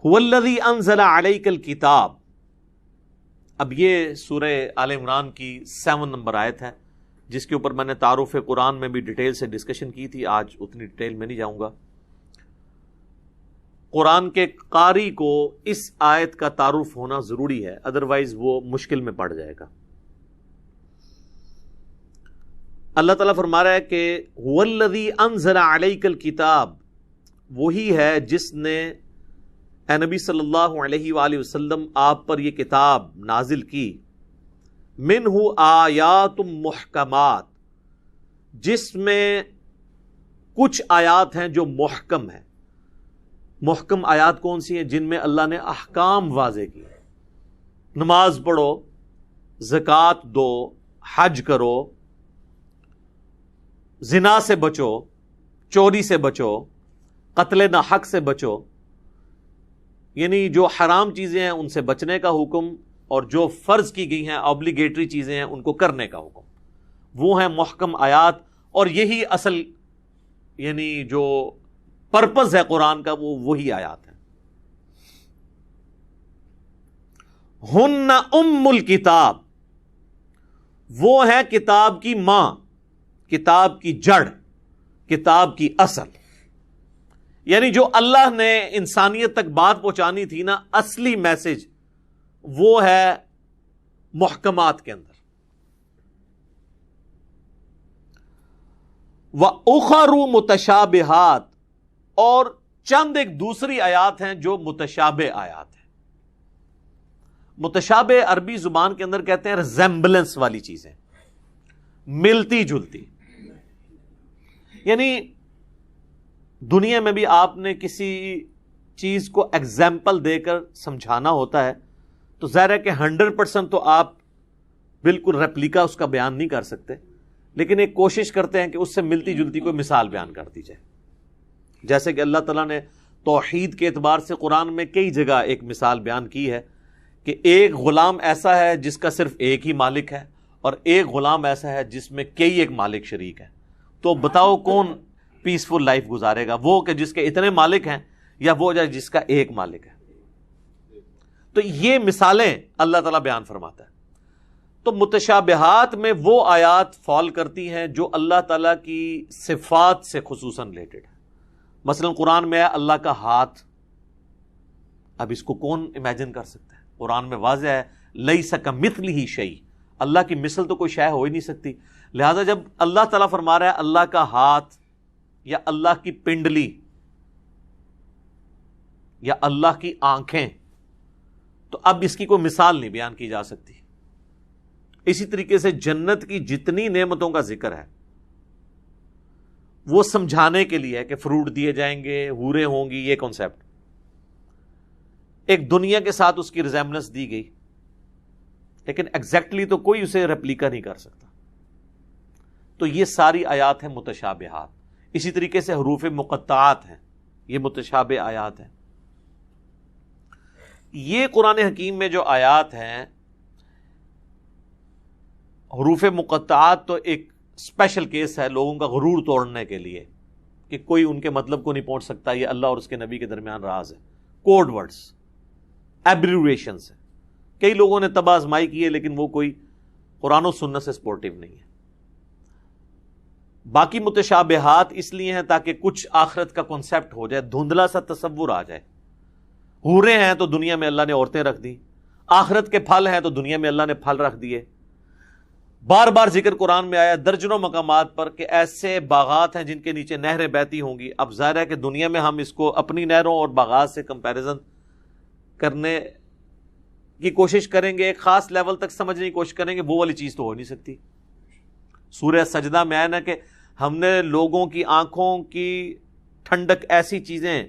هو الذی انزل علیک الکتاب. اب یہ سورہ آل عمران کی 7 نمبر آیت ہے جس کے اوپر میں نے تعارف قرآن میں بھی ڈیٹیل سے ڈسکشن کی تھی. آج اتنی ڈیٹیل میں نہیں جاؤں گا. قرآن کے قاری کو اس آیت کا تعارف ہونا ضروری ہے، ادروائز وہ مشکل میں پڑ جائے گا. اللہ تعالیٰ فرما رہا ہے کہ هو الذی انزل علیک الکتاب، وہی ہے جس نے اے نبی صلی اللہ علیہ وآلہ وسلم آپ پر یہ کتاب نازل کی. منہ آیات محکمات، جس میں کچھ آیات ہیں جو محکم ہیں. محکم آیات کون سی ہیں؟ جن میں اللہ نے احکام واضح کیے. نماز پڑھو، زکوٰۃ دو، حج کرو، زنا سے بچو، چوری سے بچو، قتل نہ حق سے بچو. یعنی جو حرام چیزیں ہیں ان سے بچنے کا حکم، اور جو فرض کی گئی ہیں آبلیگیٹری چیزیں ہیں ان کو کرنے کا حکم. وہ ہیں محکم آیات. اور یہی اصل یعنی جو پرپز ہے قرآن کا، وہ وہی آیات ہیں. ہن ام الکتاب، وہ ہے کتاب کی ماں، کتاب کی جڑ، کتاب کی اصل. یعنی جو اللہ نے انسانیت تک بات پہنچانی تھی نا، اصلی میسج وہ ہے محکمات کے اندر. وَأُخَرُ مُتَشَابِهَاتٍ، اور چند ایک دوسری آیات ہیں جو متشابہ آیات ہیں. متشابہ عربی زبان کے اندر کہتے ہیں ریزمبلنس والی چیزیں، ملتی جلتی. یعنی دنیا میں بھی آپ نے کسی چیز کو ایگزامپل دے کر سمجھانا ہوتا ہے تو ظاہر ہے کہ 100% تو آپ بالکل ریپلیکا اس کا بیان نہیں کر سکتے، لیکن ایک کوشش کرتے ہیں کہ اس سے ملتی جلتی کوئی مثال بیان کر دی جائے. جیسے کہ اللہ تعالیٰ نے توحید کے اعتبار سے قرآن میں کئی جگہ ایک مثال بیان کی ہے کہ ایک غلام ایسا ہے جس کا صرف ایک ہی مالک ہے، اور ایک غلام ایسا ہے جس میں کئی ایک مالک شریک ہے. تو بتاؤ کون پیسفل لائف گزارے گا، وہ کہ جس کے اتنے مالک ہیں، یا وہ جس کا ایک مالک ہے؟ تو یہ مثالیں اللہ تعالیٰ بیان فرماتا ہے. تو متشابہات میں وہ آیات فال کرتی ہیں جو اللہ تعالیٰ کی صفات سے خصوصاً ریلیٹڈ ہے. مثلا قرآن میں ہے اللہ کا ہاتھ. اب اس کو کون امیجن کر سکتا ہے؟ قرآن میں واضح ہے لیس کمثلہ شیء، اللہ کی مثل تو کوئی شے ہو ہی نہیں سکتی. لہذا جب اللہ تعالیٰ فرما رہا ہے اللہ کا ہاتھ، یا اللہ کی پنڈلی، یا اللہ کی آنکھیں، تو اب اس کی کوئی مثال نہیں بیان کی جا سکتی. اسی طریقے سے جنت کی جتنی نعمتوں کا ذکر ہے وہ سمجھانے کے لیے ہے کہ فروٹ دیے جائیں گے، حوریں ہوں گی، یہ کانسیپٹ. ایک دنیا کے ساتھ اس کی ریزیمبلنس دی گئی، لیکن ایگزیکٹلی تو کوئی اسے ریپلیکا نہیں کر سکتا. تو یہ ساری آیات ہیں متشابہات. اسی طریقے سے حروف مقطعات ہیں، یہ متشابہ آیات ہیں. یہ قرآن حکیم میں جو آیات ہیں، حروف مقطعات تو ایک اسپیشل کیس ہے لوگوں کا غرور توڑنے کے لیے کہ کوئی ان کے مطلب کو نہیں پہنچ سکتا. یہ اللہ اور اس کے نبی کے درمیان راز ہے. کوڈ ورڈز، ایبریویشنز ہیں. کئی لوگوں نے تباہ آزمائی کی ہے، لیکن وہ کوئی قرآن و سنت سے سپورٹیو نہیں ہے. باقی متشابہات اس لیے ہیں تاکہ کچھ آخرت کا کنسیپٹ ہو جائے، دھندلا سا تصور آ جائے. حوریں ہیں تو دنیا میں اللہ نے عورتیں رکھ دی، آخرت کے پھل ہیں تو دنیا میں اللہ نے پھل رکھ دیے. بار بار ذکر قرآن میں آیا درجنوں مقامات پر کہ ایسے باغات ہیں جن کے نیچے نہریں بہتی ہوں گی. اب ظاہر ہے کہ دنیا میں ہم اس کو اپنی نہروں اور باغات سے کمپیریزن کرنے کی کوشش کریں گے، ایک خاص لیول تک سمجھنے کی کوشش کریں گے، وہ والی چیز تو ہو نہیں سکتی. سورہ سجدہ میں آیا نا کہ ہم نے لوگوں کی آنکھوں کی ٹھنڈک ایسی چیزیں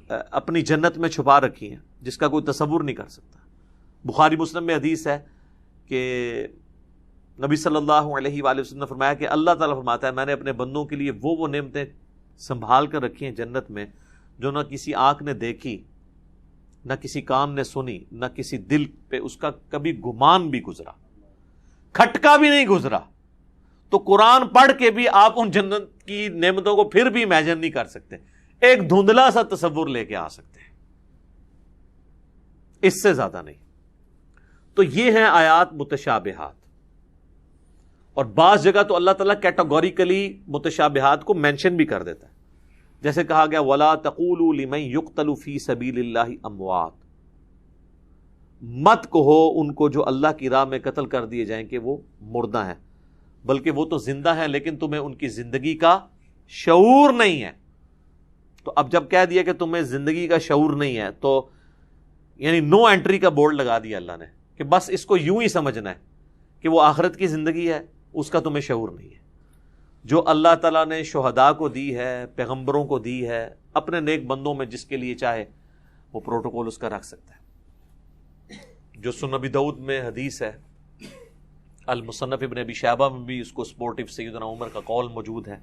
اپنی جنت میں چھپا رکھی ہیں جس کا کوئی تصور نہیں کر سکتا. بخاری مسلم میں حدیث ہے کہ نبی صلی اللہ علیہ وآلہ وسلم نے فرمایا کہ اللہ تعالیٰ فرماتا ہے میں نے اپنے بندوں کے لیے وہ نعمتیں سنبھال کر رکھی ہیں جنت میں جو نہ کسی آنکھ نے دیکھی، نہ کسی کان نے سنی، نہ کسی دل پہ اس کا کبھی گمان بھی گزرا، کھٹکا بھی نہیں گزرا. تو قرآن پڑھ کے بھی آپ ان جنت کی نعمتوں کو پھر بھی امیجن نہیں کر سکتے، ایک دھندلا سا تصور لے کے آ سکتے ہیں. اس سے زیادہ نہیں. تو یہ ہیں آیات متشابہات. اور بعض جگہ تو اللہ تعالیٰ کیٹاگوریکلی متشابہات کو مینشن بھی کر دیتا ہے, جیسے کہا گیا وَلَا تَقُولُوا لِمَن يُقْتَلُ فِي سَبِيلِ اللَّهِ أَمْوَاتٌ, مت کہو ان کو جو اللہ کی راہ میں قتل کر دیے جائیں کہ وہ مردہ ہیں, بلکہ وہ تو زندہ ہیں لیکن تمہیں ان کی زندگی کا شعور نہیں ہے. تو اب جب کہہ دیا کہ تمہیں زندگی کا شعور نہیں ہے تو یعنی نو انٹری کا بورڈ لگا دیا اللہ نے کہ بس اس کو یوں ہی سمجھنا ہے کہ وہ آخرت کی زندگی ہے, اس کا تمہیں شعور نہیں ہے. جو اللہ تعالیٰ نے شہداء کو دی ہے, پیغمبروں کو دی ہے, اپنے نیک بندوں میں جس کے لیے چاہے وہ پروٹوکول اس کا رکھ سکتا ہے. جو سنن ابی داؤد میں حدیث ہے, المصنف ابن ابی شیبہ میں بھی اس کو سپورٹیو سیدنا عمر کا قول موجود ہے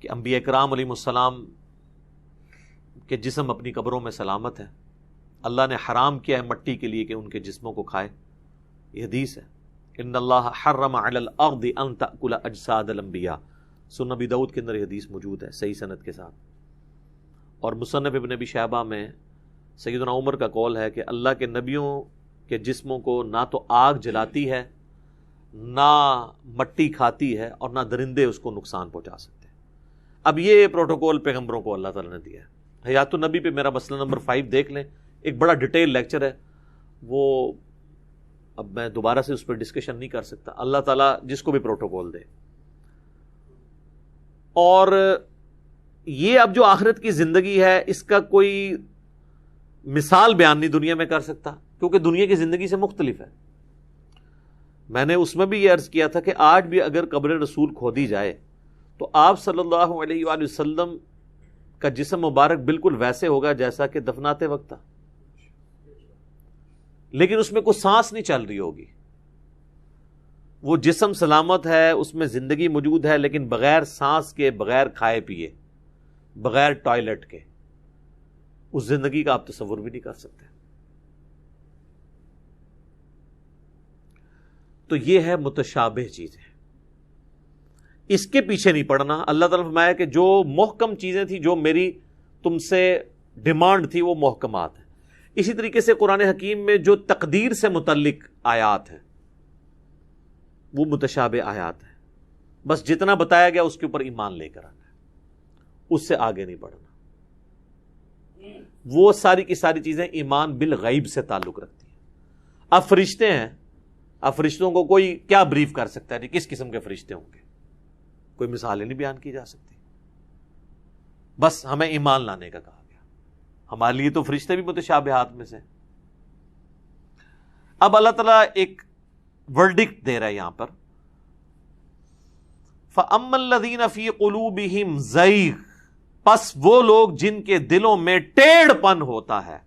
کہ انبیاء کرام علیہ السلام کے جسم اپنی قبروں میں سلامت ہیں, اللہ نے حرام کیا ہے مٹی کے لیے کہ ان کے جسموں کو کھائے. یہ حدیث ہے, ان اللہ حرم علی الارض ان تأکل اجساد الانبیاء, سنن ابی داؤد کے اندر یہ حدیث موجود ہے صحیح سند کے ساتھ. اور مصنف ابن ابی شیبہ میں سیدنا عمر کا قول ہے کہ اللہ کے نبیوں کے جسموں کو نہ تو آگ جلاتی ہے, نہ مٹی کھاتی ہے, اور نہ درندے اس کو نقصان پہنچا سکتے. اب یہ پروٹوکول پیغمبروں کو اللہ تعالیٰ نے دیا ہے. حیات النبی پہ میرا مسئلہ نمبر 5 دیکھ لیں, ایک بڑا ڈیٹیل لیکچر ہے, وہ اب میں دوبارہ سے اس پہ ڈسکشن نہیں کر سکتا. اللہ تعالیٰ جس کو بھی پروٹوکول دے. اور یہ اب جو آخرت کی زندگی ہے اس کا کوئی مثال بیان نہیں دنیا میں کر سکتا, کیونکہ دنیا کی زندگی سے مختلف ہے. میں نے اس میں بھی یہ عرض کیا تھا کہ آج بھی اگر قبر رسول کھودی جائے تو آپ صلی اللہ علیہ وآلہ وسلم کا جسم مبارک بالکل ویسے ہوگا جیسا کہ دفناتے وقت تھا, لیکن اس میں کوئی سانس نہیں چل رہی ہوگی. وہ جسم سلامت ہے, اس میں زندگی موجود ہے, لیکن بغیر سانس کے, بغیر کھائے پیے, بغیر ٹوائلٹ کے, اس زندگی کا آپ تصور بھی نہیں کر سکتے. تو یہ ہے متشابہ چیزیں, اس کے پیچھے نہیں پڑنا. اللہ تعالیٰ نے فرمایا کہ جو محکم چیزیں تھیں, جو میری تم سے ڈیمانڈ تھی, وہ محکمات ہیں. اسی طریقے سے قرآن حکیم میں جو تقدیر سے متعلق آیات ہیں وہ متشابہ آیات ہیں. بس جتنا بتایا گیا اس کے اوپر ایمان لے کر آنا ہے, اس سے آگے نہیں بڑھنا. وہ ساری کی ساری چیزیں ایمان بالغیب سے تعلق رکھتی ہیں. اب فرشتے ہیں, اب فرشتوں کو کوئی کیا بریف کر سکتا ہے, کس قسم کے فرشتے ہوں گے, کوئی مثالیں نہیں بیان کی جا سکتی. بس ہمیں ایمان لانے کا کہا گیا. ہمارے لیے تو فرشتے بھی متشابہات میں سے. اب اللہ تعالیٰ ایک ورڈکٹ دے رہا ہے یہاں پر, فَأَمَّا الَّذِينَ فِي قُلُوبِهِمْ زَيْغٌ, پس وہ لوگ جن کے دلوں میں ٹیڑھ پن ہوتا ہے,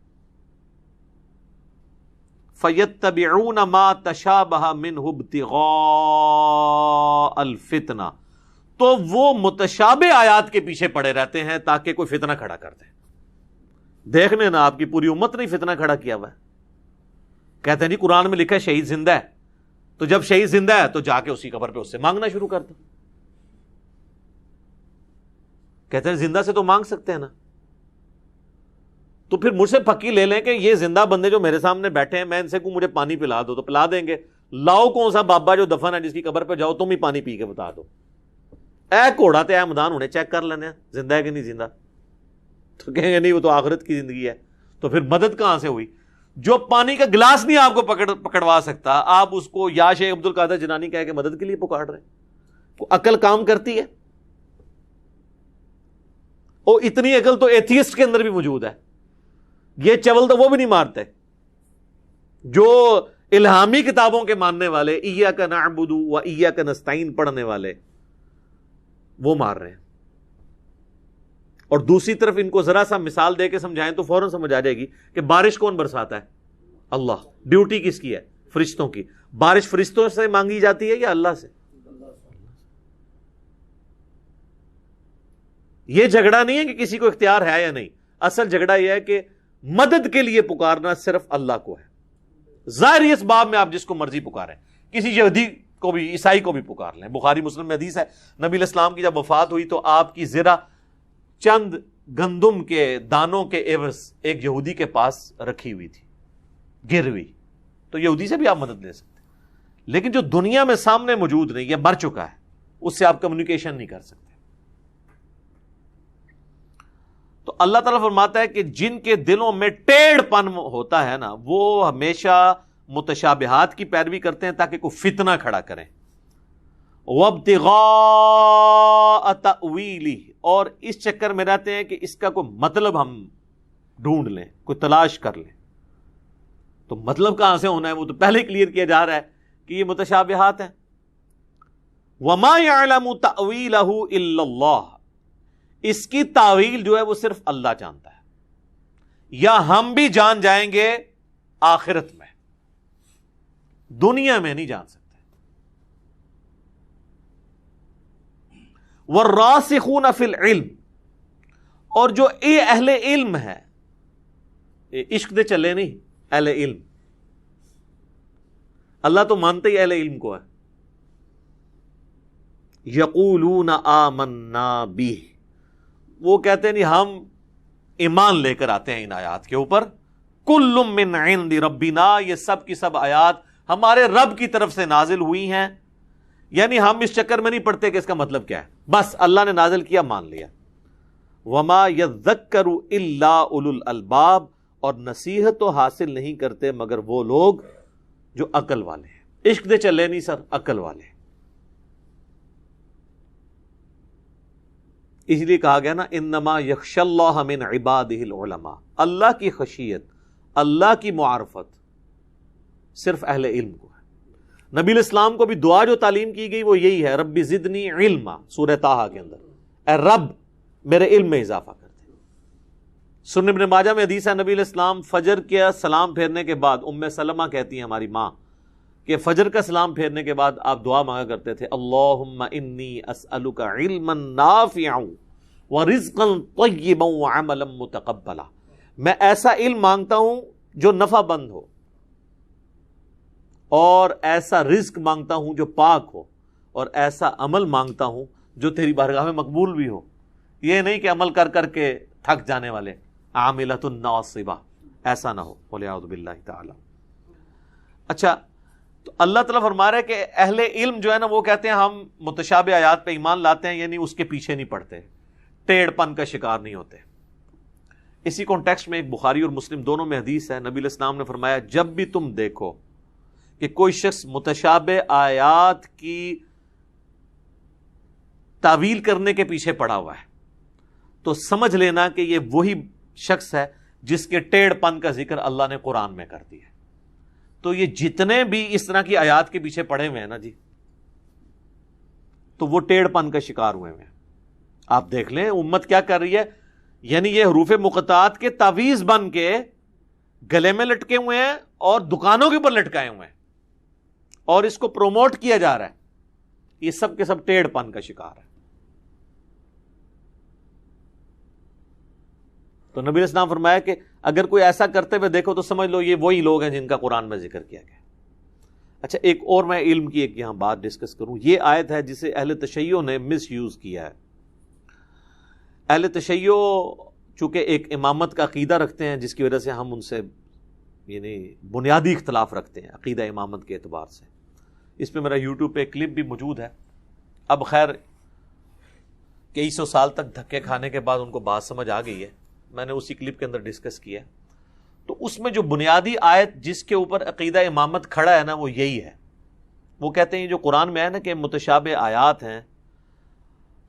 فَيَتَّبِعُونَ مَا تَشَابَهَ مِنْهُ ابْتِغَاءَ الْفِتْنَةِ, تو وہ متشابہ آیات کے پیچھے پڑے رہتے ہیں تاکہ کوئی فتنہ کھڑا کر دے. دیکھنے نا, آپ کی پوری امت نے فتنہ کھڑا کیا ہوا ہے. کہتے ہیں جی قرآن میں لکھا ہے شہید زندہ ہے, تو جب شہید زندہ ہے تو جا کے اسی قبر پہ اس سے مانگنا شروع کر دو. کہتے ہیں زندہ سے تو مانگ سکتے ہیں نا, تو پھر مجھ سے پکی لے لیں کہ یہ زندہ بندے جو میرے سامنے بیٹھے ہیں, میں ان سے کہوں مجھے پانی پلا دو تو پلا دیں گے. لاؤ کون سا بابا جو دفن ہے جس کی قبر پہ جاؤ تم ہی پانی پی کے بتا دو. اے گھوڑا تے اے مدان ہونے چیک کر لینے زندہ ہے کہ نہیں زندہ. تو کہیں گے نہیں وہ تو آخرت کی زندگی ہے. تو پھر مدد کہاں سے ہوئی؟ جو پانی کا گلاس نہیں آپ کو پکڑوا سکتا, آپ اس کو یا شیخ عبد القادر جنانی کہہ کے مدد کے لیے پکار رہے ہیں. عقل کام کرتی ہے؟ اور اتنی عقل تو ایتھیسٹ کے اندر بھی موجود ہے. یہ چول تو وہ بھی نہیں مارتے جو الہامی کتابوں کے ماننے والے, ایاک نعبد و ایاک نستعین پڑھنے والے, وہ مار رہے ہیں. اور دوسری طرف ان کو ذرا سا مثال دے کے سمجھائیں تو فوراً سمجھ آ جائے گی کہ بارش کون برساتا ہے؟ اللہ. ڈیوٹی کس کی ہے؟ فرشتوں کی. بارش فرشتوں سے مانگی جاتی ہے یا اللہ سے؟ یہ جھگڑا نہیں ہے کہ کسی کو اختیار ہے یا نہیں, اصل جھگڑا یہ ہے کہ مدد کے لیے پکارنا صرف اللہ کو ہے. ظاہری اس باب میں آپ جس کو مرضی پکاریں, کسی یہودی کو بھی, عیسائی کو بھی پکار لیں. بخاری مسلم میں حدیث ہے, نبی علیہ السلام کی جب وفات ہوئی تو آپ کی زرہ چند گندم کے دانوں کے عوض ایک یہودی کے پاس رکھی ہوئی تھی. گروی، تو یہودی سے بھی آپ مدد لے سکتے ہیں، لیکن جو دنیا میں سامنے موجود نہیں، یہ مر چکا ہے، اس سے آپ کمیونیکیشن نہیں کر سکتے۔ تو اللہ تعالیٰ فرماتا ہے کہ جن کے دلوں میں ٹیڑھ پن ہوتا ہے نا، وہ ہمیشہ متشابہات کی پیروی کرتے ہیں تاکہ کوئی فتنہ کھڑا کریں۔ وابتغاء تأویلہ، اور اس چکر میں رہتے ہیں کہ اس کا کوئی مطلب ہم ڈھونڈ لیں، کوئی تلاش کر لیں۔ تو مطلب کہاں سے ہونا ہے، وہ تو پہلے کلیئر کیا جا رہا ہے کہ یہ متشابہات ہیں۔ وما يعلم تأویلہ الا اللہ، اس کی تعویل جو ہے وہ صرف اللہ جانتا ہے، یا ہم بھی جان جائیں گے آخرت میں، دنیا میں نہیں جان سکتے۔ والراسخون فی العلم، اور جو اہل علم ہے، عشق دے چلے نہیں، اہل علم، اللہ تو مانتے ہی اہل علم کو ہے۔ یقولون آمنا بہ، وہ کہتے ہیں نہیں ہم ایمان لے کر آتے ہیں ان آیات کے اوپر۔ کل من عند ربنا، یہ سب کی سب آیات ہمارے رب کی طرف سے نازل ہوئی ہیں، یعنی ہم اس چکر میں نہیں پڑتے کہ اس کا مطلب کیا ہے، بس اللہ نے نازل کیا مان لیا۔ وما یذکر الا اولو الالباب، اور نصیحت تو حاصل نہیں کرتے مگر وہ لوگ جو عقل والے ہیں۔ عشق دے چلے نہیں سر، عقل والے۔ اس لیے کہا گیا نا انما یخشی اللہ من عبادہ العلماء، اللہ کی خشیت، اللہ کی معرفت صرف اہل علم کو ہے۔ نبی الاسلام کو بھی دعا جو تعلیم کی گئی وہ یہی ہے، رب زدنی علما، سورہ طٰہٰ کے اندر، اے رب میرے علم میں اضافہ کر دے۔ سنن ابن ماجہ میں حدیث ہے، نبی الاسلام فجر کے سلام پھیرنے کے بعد، ام سلمہ کہتی ہیں ہماری ماں، کہ فجر کا سلام پھیرنے کے بعد آپ دعا مانگا کرتے تھے، اللہم انی اسألک علما نافعا ورزقا طیبا وعملا متقبلا، میں ایسا علم مانگتا ہوں جو نفع بند ہو، اور ایسا رزق مانگتا ہوں جو پاک ہو، اور ایسا عمل مانگتا ہوں جو تیری بارگاہ میں مقبول بھی ہو۔ یہ نہیں کہ عمل کر کر کے تھک جانے والے، عاملۃ ناصبہ، ایسا نہ ہو، والعیاذ باللہ تعالی۔ اچھا، تو اللہ تعالیٰ فرما رہا ہے کہ اہل علم جو ہے نا وہ کہتے ہیں ہم متشابہ آیات پہ ایمان لاتے ہیں، یعنی اس کے پیچھے نہیں پڑتے، ٹیڑھ پن کا شکار نہیں ہوتے۔ اسی کانٹیکسٹ میں ایک بخاری اور مسلم دونوں میں حدیث ہے، نبی علیہ السلام نے فرمایا جب بھی تم دیکھو کہ کوئی شخص متشابہ آیات کی تعویل کرنے کے پیچھے پڑا ہوا ہے تو سمجھ لینا کہ یہ وہی شخص ہے جس کے ٹیڑھ پن کا ذکر اللہ نے قرآن میں کر دیا ہے۔ تو یہ جتنے بھی اس طرح کی آیات کے پیچھے پڑے ہوئے ہیں نا جی، تو وہ ٹیڑھ پن کا شکار ہوئے ہیں۔ آپ دیکھ لیں امت کیا کر رہی ہے، یعنی یہ حروف مقطعات کے تعویذ بن کے گلے میں لٹکے ہوئے ہیں اور دکانوں کے اوپر لٹکائے ہوئے ہیں، اور اس کو پروموٹ کیا جا رہا ہے۔ یہ سب کے سب ٹیڑھ پن کا شکار ہے۔ تو نبی علیہ السلام فرمایا کہ اگر کوئی ایسا کرتے ہوئے دیکھو تو سمجھ لو یہ وہی لوگ ہیں جن کا قرآن میں ذکر کیا گیا۔ اچھا، ایک اور میں علم کی ایک یہاں بات ڈسکس کروں۔ یہ آیت ہے جسے اہل تشیع نے مس یوز کیا ہے۔ اہل تشیع چونکہ ایک امامت کا عقیدہ رکھتے ہیں، جس کی وجہ سے ہم ان سے یعنی بنیادی اختلاف رکھتے ہیں عقیدہ امامت کے اعتبار سے۔ اس پہ میرا یوٹیوب پہ ایک کلپ بھی موجود ہے۔ اب خیر کئی سو سال تک دھکے کھانے کے بعد ان کو بات سمجھ آ گئی ہے، میں نے اسی کلپ کے اندر ڈسکس کیا۔ تو اس میں جو بنیادی آیت جس کے اوپر عقیدہ امامت کھڑا ہے نا وہ یہی ہے۔ وہ کہتے ہیں جو قرآن میں ہے نا کہ متشابہ آیات ہیں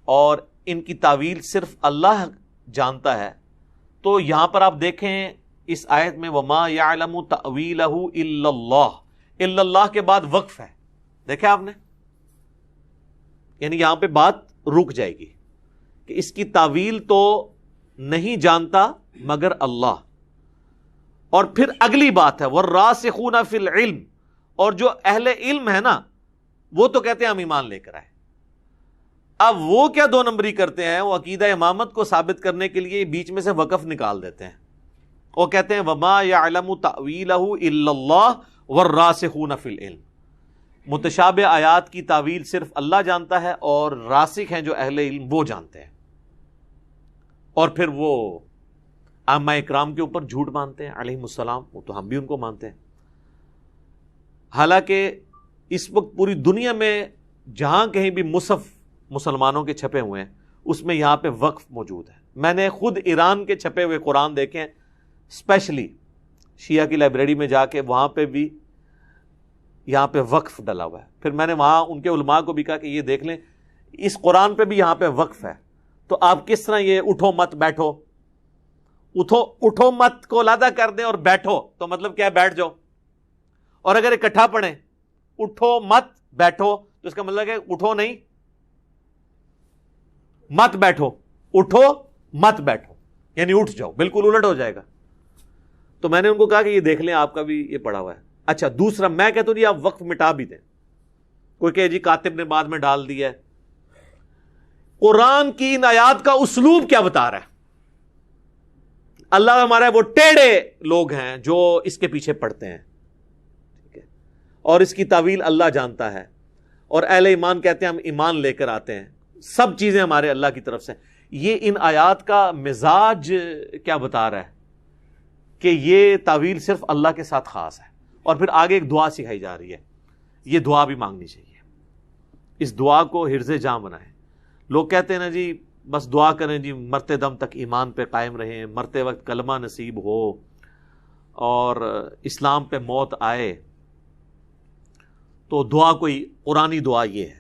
اور ان کی تعویل صرف اللہ جانتا ہے، تو یہاں پر آپ دیکھیں اس آیت میں وما یعلم تأویلہ الا اللہ، الا اللہ کے بعد وقف ہے، دیکھیں آپ نے، یعنی یہاں پہ بات رک جائے گی کہ اس کی تعویل تو نہیں جانتا مگر اللہ۔ اور پھر اگلی بات ہے والراسخون فی العلم، اور جو اہل علم ہے نا وہ تو کہتے ہیں ہم ایمان لے کر آئے۔ اب وہ کیا دو نمبری کرتے ہیں، وہ عقیدہ امامت کو ثابت کرنے کے لیے بیچ میں سے وقف نکال دیتے ہیں، وہ کہتے ہیں وما یعلم تأویلہ الا اللہ والراسخون فی العلم، متشابہ آیات کی تعویل صرف اللہ جانتا ہے اور راسخ ہیں جو اہل علم وہ جانتے ہیں۔ اور پھر وہ ائمہ اکرام کے اوپر جھوٹ مانتے ہیں علیہم السلام، وہ تو ہم بھی ان کو مانتے ہیں۔ حالانکہ اس وقت پوری دنیا میں جہاں کہیں بھی مصحف مسلمانوں کے چھپے ہوئے ہیں اس میں یہاں پہ وقف موجود ہے. میں نے خود ایران کے چھپے ہوئے قرآن دیکھے ہیں، اسپیشلی شیعہ کی لائبریری میں جا کے، وہاں پہ بھی یہاں پہ وقف ڈلا ہوا ہے. پھر میں نے وہاں ان کے علماء کو بھی کہا کہ یہ دیکھ لیں اس قرآن پہ بھی یہاں پہ وقف ہے، تو آپ کس طرح یہ اٹھو مت بیٹھو، اٹھو مت کو علیحدہ کر دیں اور بیٹھو تو مطلب کیا ہے بیٹھ جاؤ، اور اگر اکٹھا پڑھیں اٹھو مت بیٹھو تو اس کا مطلب ہے اٹھو نہیں مت بیٹھو، اٹھو مت بیٹھو یعنی اٹھ جاؤ، بالکل الٹ ہو جائے گا. تو میں نے ان کو کہا کہ یہ دیکھ لیں آپ کا بھی یہ پڑا ہوا ہے. اچھا دوسرا میں کہتا ہوں جی آپ وقف مٹا بھی دیں، کوئی کہ جی کاتب نے بعد میں ڈال دیا ہے. قرآن کی ان آیات کا اسلوب کیا بتا رہا ہے؟ اللہ ہمارا وہ ٹیڑھے لوگ ہیں جو اس کے پیچھے پڑتے ہیں، ٹھیک ہے، اور اس کی تعویل اللہ جانتا ہے، اور اہل ایمان کہتے ہیں ہم ایمان لے کر آتے ہیں، سب چیزیں ہمارے اللہ کی طرف سے. یہ ان آیات کا مزاج کیا بتا رہا ہے کہ یہ تعویل صرف اللہ کے ساتھ خاص ہے. اور پھر آگے ایک دعا سکھائی جا رہی ہے، یہ دعا بھی مانگنی چاہیے. اس دعا کو حرز جاں بنائیں. لوگ کہتے ہیں نا جی بس دعا کریں جی مرتے دم تک ایمان پہ قائم رہیں، مرتے وقت کلمہ نصیب ہو اور اسلام پہ موت آئے. تو دعا کوئی قرآنی دعا یہ ہے